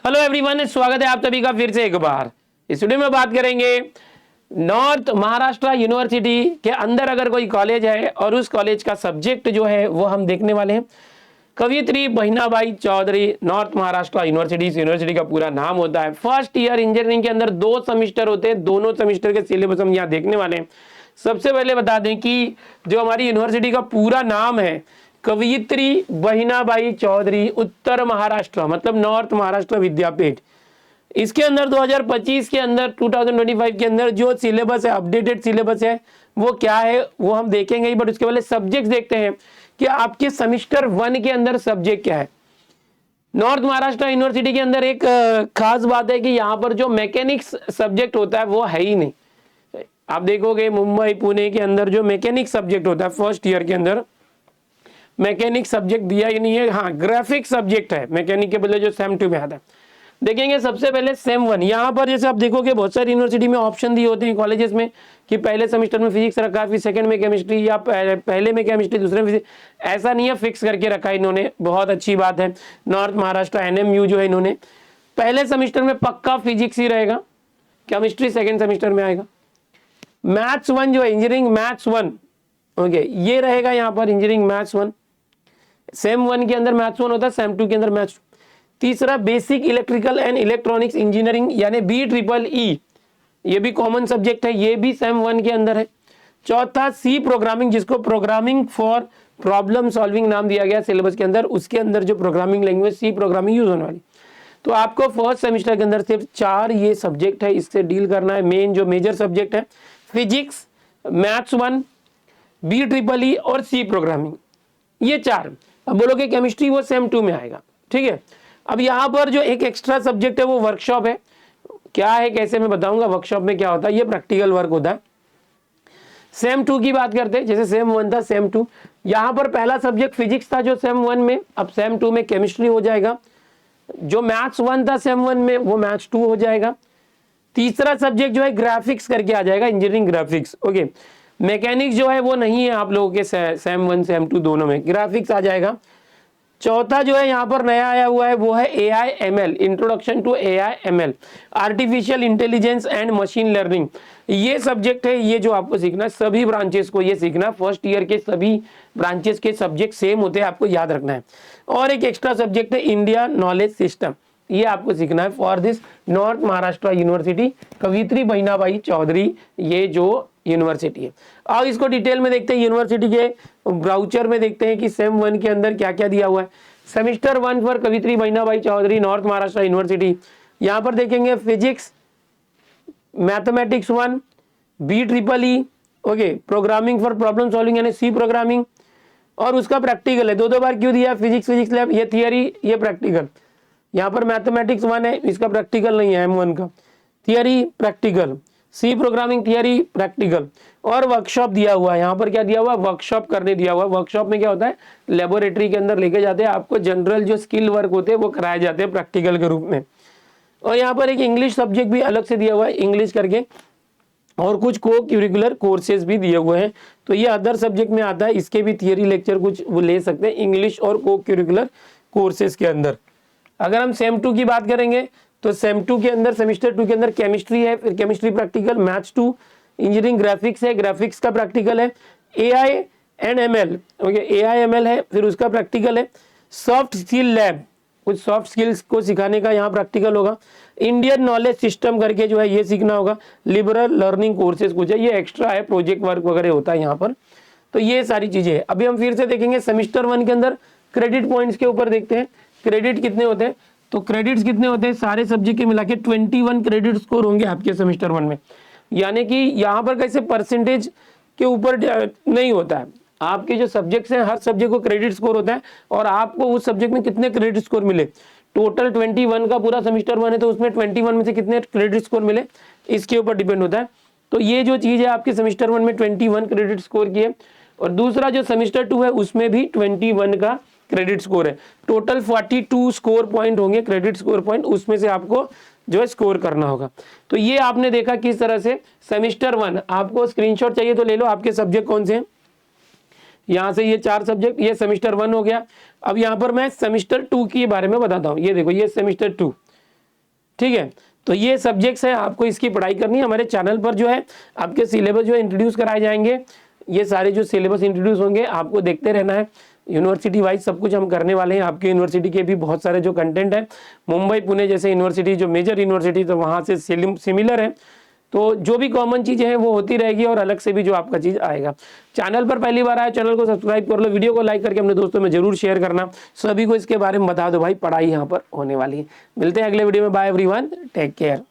Hello everyone, स्वागत है आप सभी का फिर से एक बार। इस वीडियो में बात करेंगे नॉर्थ महाराष्ट्र यूनिवर्सिटी के अंदर अगर कोई कॉलेज है और उस कॉलेज का सब्जेक्ट जो है वो हम देखने वाले हैं। कवियत्री बहिनाबाई चौधरी नॉर्थ महाराष्ट्र यूनिवर्सिटी। इस यूनिवर्सिटी का पूरा नाम होता है। फर्स्ट ईयर इंजीनियरिंग के अंदर 2 सेमेस्टर होते हैं, दोनों सेमेस्टर के सिलेबस हम यहाँ देखने वाले हैं। सबसे पहले बता दें कि जो हमारी यूनिवर्सिटी का पूरा नाम है कवियत्री बहिनाबाई चौधरी उत्तर महाराष्ट्र मतलब नॉर्थ महाराष्ट्र विद्यापीठ। इसके अंदर 2025 के अंदर 2025 के अंदर जो सिलेबस है, अपडेटेड सिलेबस है, वो क्या है वो हम देखेंगे ही। बट उसके पहले सब्जेक्ट देखते हैं कि आपके सेमेस्टर 1 के अंदर सब्जेक्ट क्या है। नॉर्थ महाराष्ट्र यूनिवर्सिटी के अंदर एक खास बात है कि यहाँ पर जो मैकेनिक्स सब्जेक्ट होता है वो है ही नहीं। आप देखोगे मुंबई पुणे के अंदर जो मैकेनिक्स सब्जेक्ट होता है फर्स्ट ईयर के अंदर मैकेनिक सब्जेक्ट दिया ही नहीं है। हाँ, ग्राफिक सब्जेक्ट है मैकेनिक के बदले जो सेम 2 में आता है। देखेंगे सबसे पहले सेम 1। यहाँ पर जैसे आप देखोगे बहुत सारी यूनिवर्सिटी में ऑप्शन दिए होते हैं कॉलेजेस में कि पहले सेमेस्टर में फिजिक्स रखा है, फिर सेकंड में केमिस्ट्री, या पहले में केमिस्ट्री दूसरे में फिजिक्स। ऐसा नहीं है, फिक्स करके रखा है इन्होंने, बहुत अच्छी बात है। नॉर्थ महाराष्ट्र NMU जो है इन्होंने पहले सेमेस्टर में पक्का फिजिक्स ही रहेगा, केमिस्ट्री सेकेंड सेमेस्टर में आएगा। मैथ्स 1 जो है इंजीनियरिंग मैथ्स 1 ओके ये रहेगा यहाँ पर इंजीनियरिंग मैथ्स 1। सेम 1 के अंदर मैथ्स 1 होता है, सेम 2 के अंदर मैथ्स 2। तीसरा basic electrical and electronics engineering यानी BEE, ये भी कॉमन सब्जेक्ट है, ये भी सेम 1 के अंदर है। चौथा C प्रोग्रामिंग, जिसको प्रोग्रामिंग फॉर प्रॉब्लम सॉल्विंग नाम दिया गया सिलेबस के अंदर, उसके अंदर जो programming language C programming use होने वाली। तो आपको फर्स्ट सेमेस्टर के अंदर सिर्फ 4 ये सब्जेक्ट है, इससे डील करना है। मेन जो मेजर सब्जेक्ट है फिजिक्स, मैथ्स 1, BEE और C प्रोग्रामिंग, ये 4। अब बोलोगे केमिस्ट्री वो सेम 2 में आएगा, ठीक है। अब यहाँ पर जो एक एक्स्ट्रा सब्जेक्ट है वो वर्कशॉप है। क्या है कैसे मैं बताऊंगा। वर्कशॉप में क्या होता है, ये प्रैक्टिकल वर्क होता है। सेम 2 की बात करते हैं, जैसे सेम 1 था सेम 2। यहाँ पर पहला सब्जेक्ट फिजिक्स था जो सेम 1 में, अब सेम 2 में केमिस्ट्री हो जाएगा। जो मैथ्स 1 था सेम 1 में वो मैथ्स 2 हो जाएगा। तीसरा सब्जेक्ट जो है ग्राफिक्स करके आ जाएगा, इंजीनियरिंग ग्राफिक्स ओके। मैकेनिक्स जो है वो नहीं है आप लोगों के सेम 1 सेम 2 दोनों में, ग्राफिक्स आ जाएगा। चौथा जो है यहाँ पर नया आया हुआ है वो है AIML, introduction to AIML, artificial intelligence and machine learning. ये सब्जेक्ट है, ये जो आपको सीखना है सभी ब्रांचेस को ये सीखना। फर्स्ट ईयर के सभी ब्रांचेस के सब्जेक्ट सेम होते हैं, आपको याद रखना है। और एक एक्स्ट्रा सब्जेक्ट है इंडिया नॉलेज सिस्टम, ये आपको सीखना है for this north Maharashtra university कवियत्री बहिनाबाई चौधरी, ये जो यूनिवर्सिटी है। अब इसको डिटेल में देखते हैं, यूनिवर्सिटी के ब्राउचर में देखते हैं कि सेम 1 के अंदर क्या क्या दिया हुआ है। सेमेस्टर 1 फॉर कवियत्री बहिनाबाई चौधरी नॉर्थ महाराष्ट्र यूनिवर्सिटी, यहाँ पर देखेंगे physics, mathematics 1, BEE okay, programming for problem solving यानी C प्रोग्रामिंग, और उसका प्रैक्टिकल है। 2 बार क्यों दिया, फिजिक्स लैब, ये थियरी ये प्रैक्टिकल। यहाँ पर मैथमेटिक्स 1 है, इसका प्रैक्टिकल नहीं है, M1 का theory practical, C programming theory practical, और वर्कशॉप दिया हुआ है। यहाँ पर क्या दिया हुआ है, वर्कशॉप करने दिया हुआ है। वर्कशॉप में क्या होता है, लेबोरेटरी के अंदर लेके जाते हैं आपको, जनरल जो स्किल वर्क होते हैं वो कराए जाते हैं प्रैक्टिकल के रूप में। और यहाँ पर एक इंग्लिश सब्जेक्ट भी अलग से दिया हुआ है, इंग्लिश करके, और कुछ को करिकुलर कोर्सेज भी दिए हुए हैं। तो ये अदर सब्जेक्ट में आता है, इसके भी थियरी लेक्चर कुछ वो ले सकते हैं इंग्लिश और को करिकुलर कोर्सेज के अंदर। अगर हम सेम 2 की बात करेंगे तो सेम 2 के अंदर सेमेस्टर 2 के अंदर केमिस्ट्री है, फिर chemistry practical, maths 2, engineering graphics है, ग्राफिक्स का प्रैक्टिकल है, AIML ओके, AIML है, फिर उसका प्रैक्टिकल है। सॉफ्ट स्किल लैब, कुछ सॉफ्ट स्किल्स को सिखाने का यहाँ प्रैक्टिकल होगा। इंडियन नॉलेज सिस्टम करके जो है ये सीखना होगा। लिबरल लर्निंग कोर्सेज कुछ है, ये एक्स्ट्रा है, प्रोजेक्ट वर्क वगैरह होता है यहाँ पर। तो ये सारी चीजें है। अभी हम फिर से देखेंगे सेमेस्टर 1 के अंदर क्रेडिट पॉइंट्स के ऊपर देखते हैं, क्रेडिट कितने होते हैं। तो क्रेडिट्स कितने होते हैं, सारे सब्जेक्ट के मिला के 21 क्रेडिट स्कोर होंगे आपके सेमेस्टर 1 में। यानी कि यहाँ पर कैसे परसेंटेज के ऊपर नहीं होता है, आपके जो सब्जेक्ट्स हैं हर सब्जेक्ट को क्रेडिट स्कोर होता है, और आपको उस सब्जेक्ट में कितने क्रेडिट स्कोर मिले। टोटल 21 का पूरा सेमेस्टर 1 है, तो उसमें 21 में से कितने क्रेडिट स्कोर मिले इसके ऊपर डिपेंड होता है। तो ये जो चीज़ है आपके सेमेस्टर 1 में 21 क्रेडिट स्कोर की है, और दूसरा जो सेमेस्टर 2 है उसमें भी 21 का क्रेडिट स्कोर है। टोटल 42 स्कोर पॉइंट होंगे, क्रेडिट स्कोर पॉइंट, उसमें से आपको जो है स्कोर करना होगा। तो ये आपने देखा किस तरह से सेमेस्टर 1, आपको स्क्रीनशॉट चाहिए तो ले लो, आपके सब्जेक्ट कौन से हैं। यहाँ से ये 4 सब्जेक्ट, ये सेमेस्टर 1 हो गया। अब यहाँ पर मैं सेमेस्टर 2 के बारे में बताता हूँ। ये देखो, ये सेमेस्टर 2, ठीक है। तो ये सब्जेक्ट्स हैं, आपको इसकी पढ़ाई करनी है। हमारे चैनल पर जो है आपके सिलेबस जो है इंट्रोड्यूस कराए जाएंगे, ये सारे जो सिलेबस इंट्रोड्यूस होंगे आपको देखते रहना है। यूनिवर्सिटी वाइज सब कुछ हम करने वाले हैं। आपकी यूनिवर्सिटी के भी बहुत सारे जो कंटेंट है, मुंबई पुणे जैसे यूनिवर्सिटी जो मेजर यूनिवर्सिटी, तो वहाँ से सिमिलर है, तो जो भी कॉमन चीज़ें हैं वो होती रहेगी और अलग से भी जो आपका चीज़ आएगा। चैनल पर पहली बार आया, चैनल को सब्सक्राइब कर लो, वीडियो को लाइक करके अपने दोस्तों में जरूर शेयर करना, सभी को इसके बारे में बता दो भाई, पढ़ाई यहाँ पर होने वाली है। मिलते हैं अगले वीडियो में, बाय एवरीवन, टेक केयर।